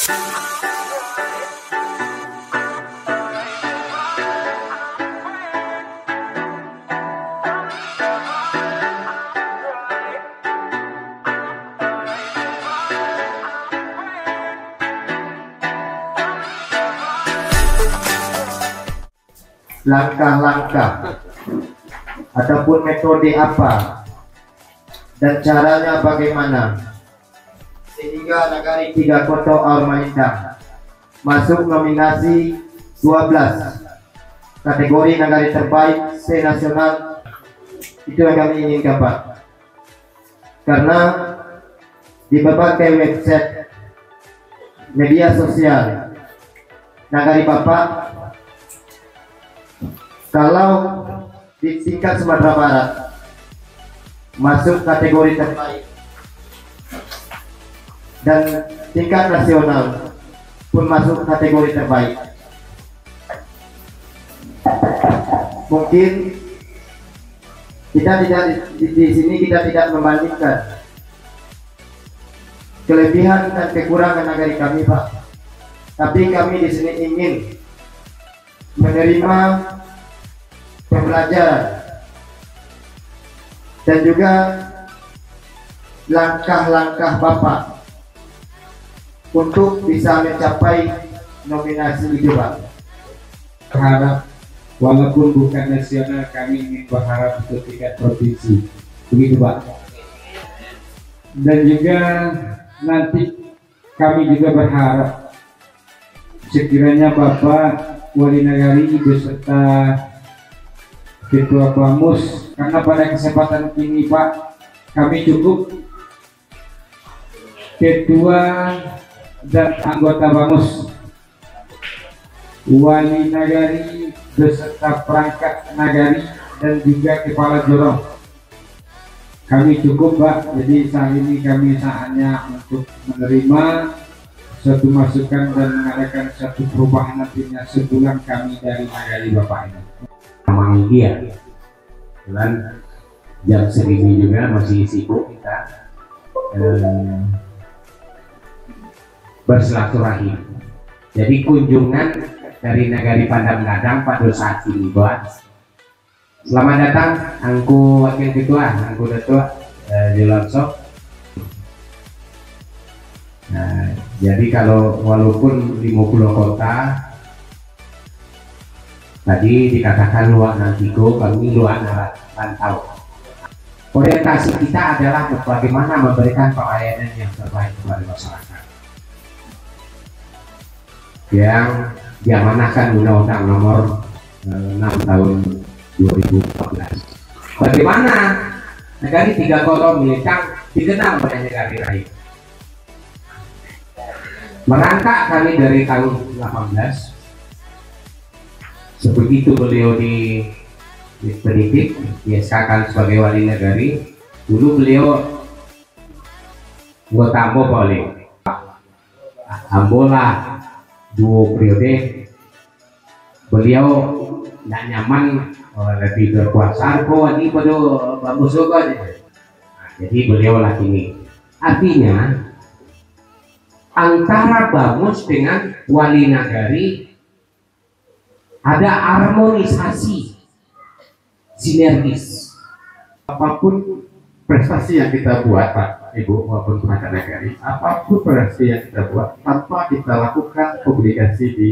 Langkah-langkah ataupun metode apa dan caranya bagaimana sehingga Nagari Tiga Koto Aur Malintang masuk nominasi 12 kategori nagari terbaik se-nasional. Itu yang kami inginkan, Pak, karena di berbagai website media sosial nagari Bapak, kalau di tingkat Sumatera Barat masuk kategori terbaik dan tingkat nasional pun masuk kategori terbaik, mungkin kita tidak di sini kita tidak membandingkan kelebihan dan kekurangan nagari kami, Pak, tapi kami di sini ingin menerima pembelajaran dan juga langkah-langkah Bapak untuk bisa mencapai nominasi itu, Pak. Berharap walaupun bukan nasional, kami ingin berharap untuk tingkat provinsi, begitu Pak. Dan juga nanti kami juga berharap sekiranya Bapak Wali Nagari beserta Ketua Bamus, karena pada kesempatan ini Pak, kami cukup Ketua dan anggota Bamus, Wali Nagari beserta perangkat nagari dan juga Kepala Jorong. Kami cukup, Pak. Jadi saat ini kami saatnya untuk menerima suatu masukan dan mengadakan satu perubahan nantinya sebulan kami dari nagari Bapak ini. Memang dia dan jam segini juga masih sibuk kita bersilaturahim. Jadi kunjungan dari Nagari Pandang Gadang pada saat ini, buat selamat datang Angku Wakil Ketua, Angku Datua Jelonsok. Nah, jadi kalau walaupun 50 kota tadi dikatakan luar nantigo, kami luar rantau. Orientasi kita adalah bagaimana memberikan pelayanan yang terbaik kepada masyarakat yang diamanahkan Undang-Undang Nomor 6 Tahun 2014. Bagaimana Nagari Tiga Koto Malintang dikenal oleh Nagari Raih. Merangkak kami dari tahun 18. Sebegitu beliau dipendidik, dieskakan sebagai wali nagari. Dulu beliau anggota Ambo boleh, Ambola 2 periode. Beliau tidak nyaman lebih berkuasa. Ini pada bagus juga. Jadi beliau lagi ini. Artinya antara Bamus dengan wali nagari ada harmonisasi sinergis. Apapun prestasi yang kita buat, Pak, Ibu, maupun perangkat nagari, apapun prestasi yang kita buat tanpa kita lakukan publikasi di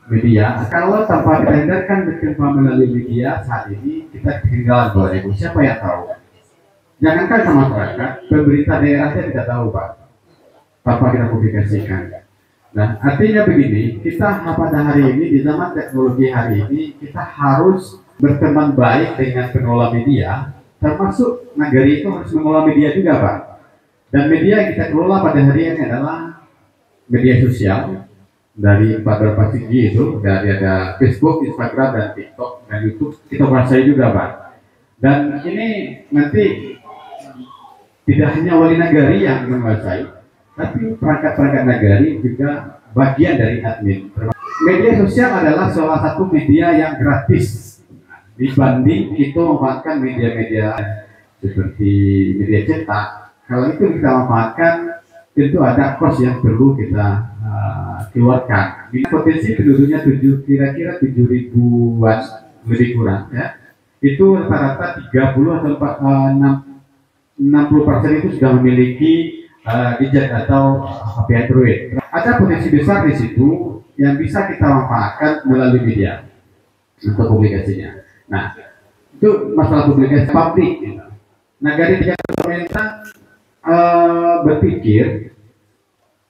media, kalau tanpa kita hindarkan berkembang melalui media, saat ini kita ketinggalan, Bapak Ibu. Siapa yang tahu? Jangankan sama masyarakat, pemerintah daerah saya tidak tahu, Pak, tanpa kita publikasikan. Nah, artinya begini, kita pada hari ini, di zaman teknologi hari ini, kita harus berteman baik dengan pengelola media, termasuk nagari itu harus mengelola media juga, Pak. Dan media yang kita kelola pada hari ini adalah media sosial, dari beberapa segi itu, dari ada Facebook, Instagram, dan TikTok, dan YouTube, kita kuasai juga, Pak. Dan ini nanti tidak hanya wali nagari yang menguasai, tapi perangkat-perangkat nagari juga bagian dari admin. Media sosial adalah salah satu media yang gratis dibanding itu memanfaatkan media-media seperti media cetak. Kalau itu kita manfaatkan, tentu ada cost yang perlu kita keluarkan. Ini potensi penduduknya kira-kira 7 ribuan lebih kurang ya. Itu rata-rata 30 atau 60% itu sudah memiliki gadget atau HP Android. Ada potensi besar di situ yang bisa kita manfaatkan melalui media untuk publikasinya. Nah, itu masalah publikasi publik. Nah, dari pihak pemerintah berpikir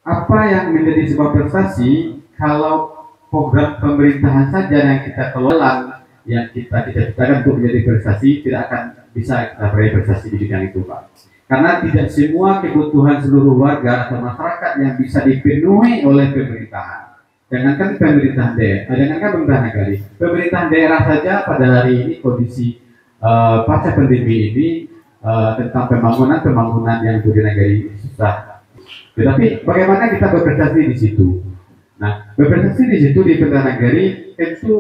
apa yang menjadi sebuah prestasi kalau program pemerintahan saja yang kita kelola, yang kita ciptakan untuk menjadi prestasi, tidak akan bisa kita meraih prestasi di bidang itu, Pak. Karena tidak semua kebutuhan seluruh warga atau masyarakat yang bisa dipenuhi oleh pemerintahan. Jangankan pemerintahan daerah, jangankan pemerintahan negara, pemerintahan daerah saja pada hari ini kondisi pasca pandemi ini tentang pembangunan yang di negara ini susah. Tetapi bagaimana kita berprestasi di situ? Nah, berprestasi di situ di pemerintahan negara tentu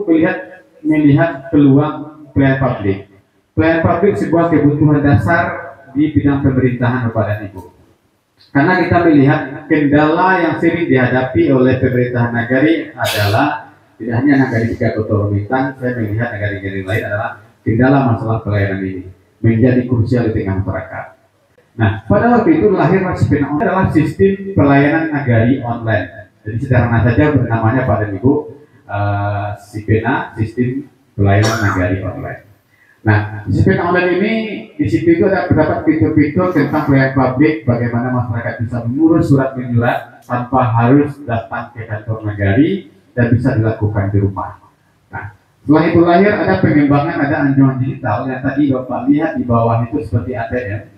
melihat peluang pelayanan publik. Pelayanan publik sebuah kebutuhan dasar di bidang pemerintahan Bapak dan Ibu. Karena kita melihat kendala yang sering dihadapi oleh pemerintahan negara adalah tidak hanya negara 3 Kota Pemerintahan, saya melihat negara-negara lain adalah kendala masalah pelayanan ini menjadi krusial di tengah masyarakat. Nah, pada waktu itu lahirlah Sipena Online adalah sistem pelayanan nagari online. Jadi sederhana saja namanya Pak dan Ibu, Sipena, sistem pelayanan nagari online. Nah, Sipena Online ini di situ itu ada beberapa fitur-fitur tentang pelayanan publik, bagaimana masyarakat bisa mengurus surat menyurat tanpa harus datang ke kantor nagari dan bisa dilakukan di rumah. Nah, setelah itu lahir ada pengembangan, ada anjuran digital yang tadi Bapak lihat di bawah itu seperti ATM.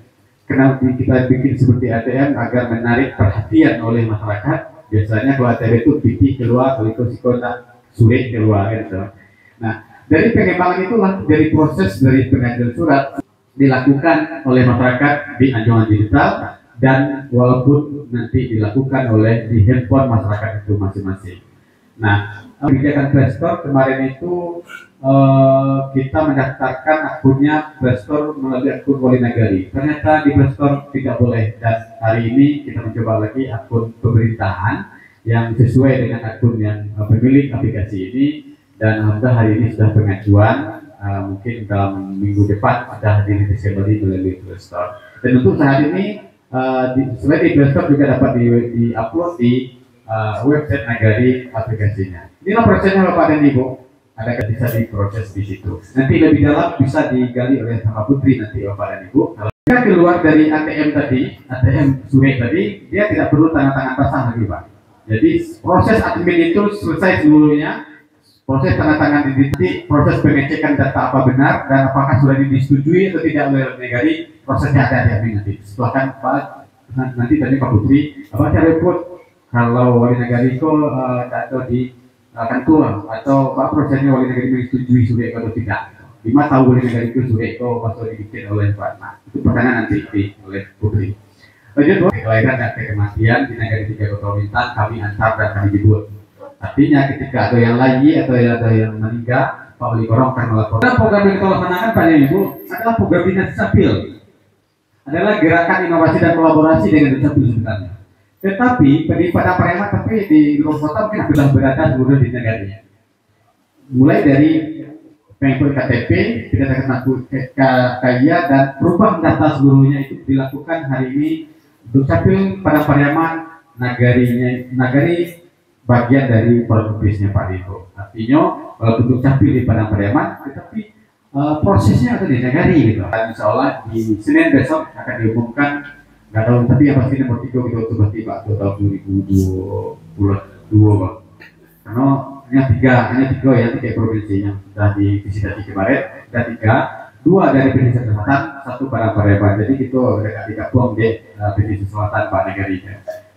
Kenapa kita bikin seperti ATM agar menarik perhatian oleh masyarakat? Biasanya kalau ATM itu pitih keluar, kalau itu sikona sulit keluar gitu. Nah, dari pengembangan itulah dari proses dari pengajuan surat dilakukan oleh masyarakat di anjuran digital dan walaupun nanti dilakukan oleh di handphone masyarakat itu masing-masing. Nah, kebijakan Play Store kemarin itu kita mendaftarkan akunnya Play Store melalui akun Wali Nagari. Ternyata di Play Store tidak boleh dan hari ini kita mencoba lagi akun pemerintahan yang sesuai dengan akun yang pemilik aplikasi ini. Dan alhamdulillah hari ini sudah pengajuan, mungkin dalam minggu depan sudah dirilis kembali melalui Play Store. Dan untuk saat ini selain di Play Store juga dapat di-upload di website Nagari aplikasinya. Inilah prosesnya Bapak dan Ibu, ada bisa diproses di situ. Nanti lebih dalam bisa digali oleh sama Putri nanti Bapak dan Ibu. Kalau kita keluar dari ATM tadi, ATM Sure tadi, dia tidak perlu tanda tangan basah lagi Pak. Jadi proses admin itu selesai seluruhnya. Proses tanda tangan identitas, proses pengecekan data apa benar dan apakah sudah disetujui atau tidak oleh negara, prosesnya ada nanti. Setelah kan Pak nanti tadi Pak Putri, apa cara report kalau wali negara itu atau di kantor atau Pak prosesnya wali negara disetujui sudah atau tidak. 5 tahun wali negara itu sudah itu pasal dibikin oleh Pak. Nah, itu pertanyaan nanti oleh Putri. Lanjut, kelahiran dan kematian di negara 3 Kota Pemerintahan kami antar dan kami jemput. Artinya ketika ada yang lagi atau ada yang meninggal, Pak Wali Korong akan melaporkan. Program yang kita laksanakan Pak Ibu adalah program dinas Dukcapil, adalah gerakan inovasi dan kolaborasi dengan Dukcapil sebenarnya. Tetapi pada Pareman tapi di luar kota mungkin sudah berada seluruh di negaranya. Mulai dari penginput KTP, tidak akan kaya dan perubahan data seluruhnya itu dilakukan hari ini Dukcapil pada Pareman nagari bagian dari produktifnya Pak Diko. Artinya walaupun Dukcapil di Padang Pariaman, tetapi prosesnya ada di Nagari gitu. Insya Allah di Senin besok akan diumumkan, nggak tahu tapi yang pasti nomor 3 kita coba tiba tahun 2022 Pak. Karena hanya tiga ya 3 provinsi yang sudah divisitasi kemarin, ada 3, 2 dari Provinsi Selatan, 1 Padang Pariaman. Jadi itu dekat digabung di Provinsi Selatan Pak Nagari.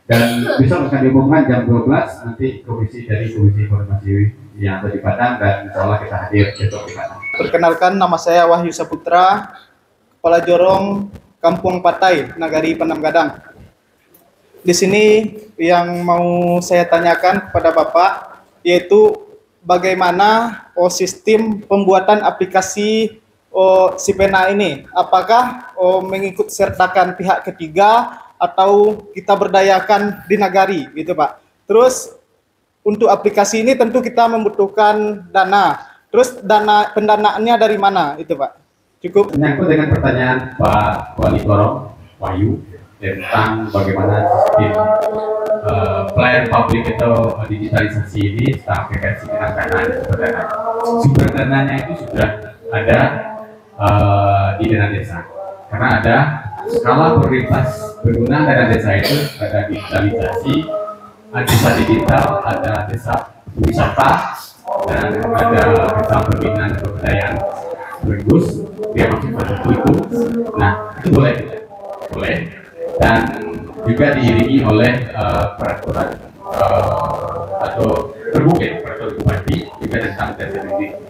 Dan besok akan diumumkan jam 12 nanti komisi informasi yang ada di Padang dan insya Allah kita hadir besok di Padang. Perkenalkan, nama saya Wahyu Saputra, Kepala Jorong Kampung Patai, Nagari Pandam Gadang. Di sini yang mau saya tanyakan kepada Bapak yaitu bagaimana sistem pembuatan aplikasi Sipena ini. Apakah mengikut sertakan pihak ketiga atau kita berdayakan di Nagari gitu Pak. Terus untuk aplikasi ini tentu kita membutuhkan dana. Terus dana pendanaannya dari mana itu Pak? Cukup. Menyangkut dengan pertanyaan Pak Wali Korong Wahyu tentang bagaimana sistem pelayanan publik atau digitalisasi ini setelah aplikasi dengan dana dan sumber dana. Sumber dananya itu sudah ada di dana desa, karena ada skala prioritas penggunaan dana desa itu ada digitalisasi, ada desa digital, ada desa wisata, dan ada desa pembinaan dan kebudayaan sekaligus dia masuk pada itu. Nah itu boleh, dan juga diiringi oleh peraturan atau terbukti peraturan bupati juga tentang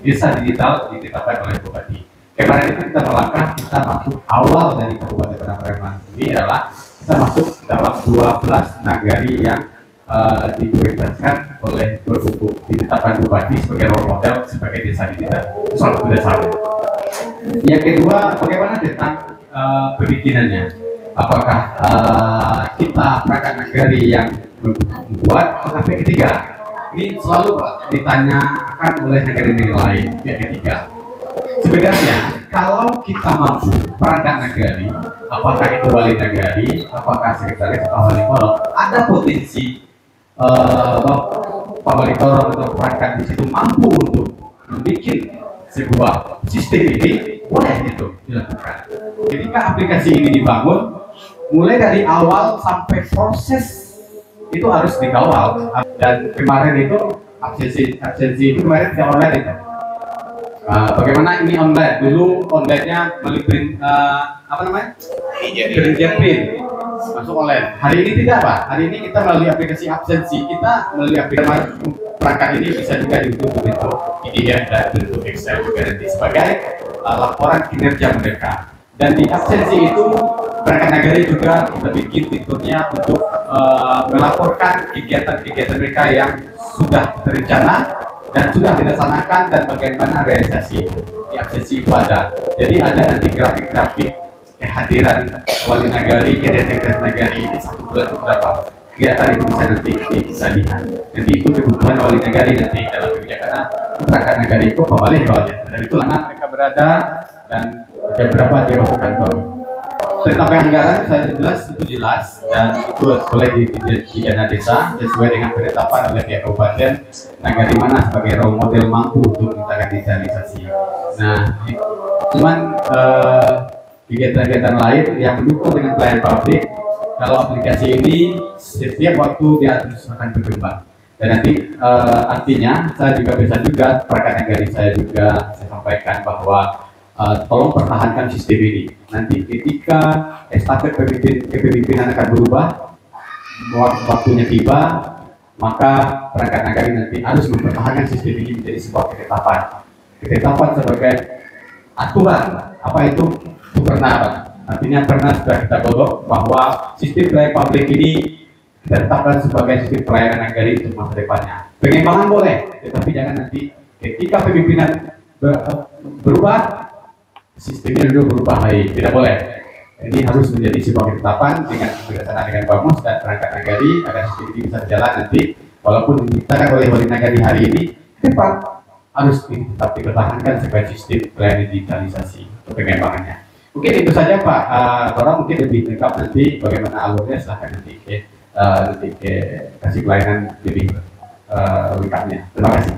desa digital ditetapkan oleh bupati. Kemarin itu kita melangkah, kita masuk awal dari Kabupaten Penanggalan ini adalah kita masuk dalam 12 nagari yang diprioritaskan oleh ditetapkan bupati sebagai role model sebagai desa digital. Soal berdasarkan. Yang kedua, bagaimana tentang perizinannya? Apakah kita perangkat nagari yang membuat OKP ketiga? Ini selalu ditanyakan oleh negara-negara lain, pihak ketiga. Sebenarnya kalau kita mampu perangkat nagari, apakah itu wali nagari, apakah sekretaris atau wali korong, ada potensi Pak Wali Korong atau perangkat di situ mampu untuk membuat sebuah sistem ini, boleh itu dilakukan. Ketika aplikasi ini dibangun, mulai dari awal sampai proses itu harus dikawal. Dan kemarin itu absensi itu kemarin tidak online itu. Bagaimana ini online? Dulu online-nya melalui print, apa namanya? Print masuk online. Hari ini tidak Pak. Hari ini kita melalui aplikasi absensi. Kita melalui aplikasi perangkat ini bisa juga dibentuk bentuk PDF dan bentuk Excel juga nanti sebagai laporan kinerja mereka. Dan di absensi itu perangkat negara juga kita bikin fiturnya untuk melaporkan kegiatan-kegiatan mereka yang sudah terencana dan sudah dilaksanakan dan bagaimana realisasi di absensi itu ada. Jadi ada nanti grafik-grafik kehadiran wali nagari, kegiatan nagari ini satu bulan berapa kegiatan itu bisa lihat. Jadi itu kebutuhan wali nagari nanti dalam kebijakan perangkat nagari itu pembalik soalnya. Dan itu mana mereka berada dan jam berapa dia masuk kantor. Tentang anggaran saya jelas dan itu boleh di dana desa sesuai dengan penetapan oleh pihak kabupaten nagari mana sebagai role model mampu untuk menciptakan digitalisasi. Nah, cuman kegiatan-kegiatan lain yang mendukung dengan pelayanan publik, kalau aplikasi ini setiap waktu dia terus akan berkembang. Dan nanti artinya saya juga bisa perangkat nagari saya juga saya sampaikan bahwa tolong pertahankan sistem ini. Nanti ketika estafet kepemimpinan akan berubah, waktunya tiba, maka perangkat nagari nanti harus mempertahankan sistem ini menjadi sebuah ketetapan. Ketetapan sebagai aturan. Apa itu pernah? Artinya pernah sudah kita godok bahwa sistem pelayanan publik ini kita tetapkan sebagai sistem pelayanan nagari untuk masa depannya. Pengembangan boleh, tetapi jangan nanti ketika pemimpinan berubah, sistemnya dulu berubah lagi, tidak boleh. Ini harus menjadi sebuah ketetapan dengan berdasarkan dengan Bamus dan perangkat nagari agar sistem ini bisa berjalan nanti. Walaupun diciptakan oleh wali nagari hari ini, tetap harus tetap dipertahankan sebagai sistem pelayanan digitalisasi untuk pengembangannya. Mungkin itu saja Pak. Orang mungkin lebih lengkap nanti bagaimana alurnya, silahkan nanti kasih pelayanan lebih lengkapnya. Terima kasih.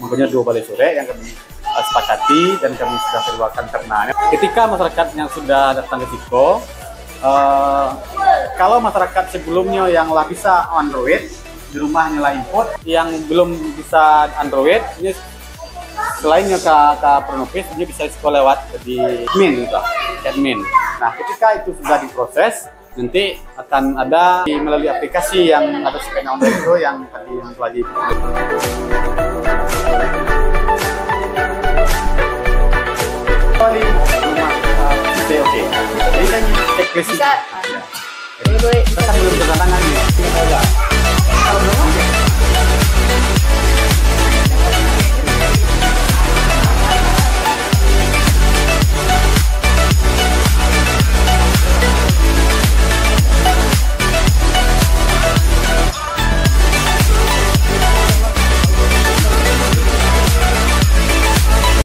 Makanya 2 balai sore yang kami sepakati dan kami sudah seruakan karena ketika masyarakat yang sudah datang ke Siko, kalau masyarakat sebelumnya yang lah bisa Android di rumahnya lah input, yang belum bisa Android ini selainnya ke Pronopis dia bisa sekolah lewat di admin gitu, admin. Nah ketika itu sudah diproses nanti akan ada melalui aplikasi yang ada sepeda online itu yang tadi yang telah di oke. Jadi kan checklist Bisa. kita kan belum kedatangan ya. Kalau belum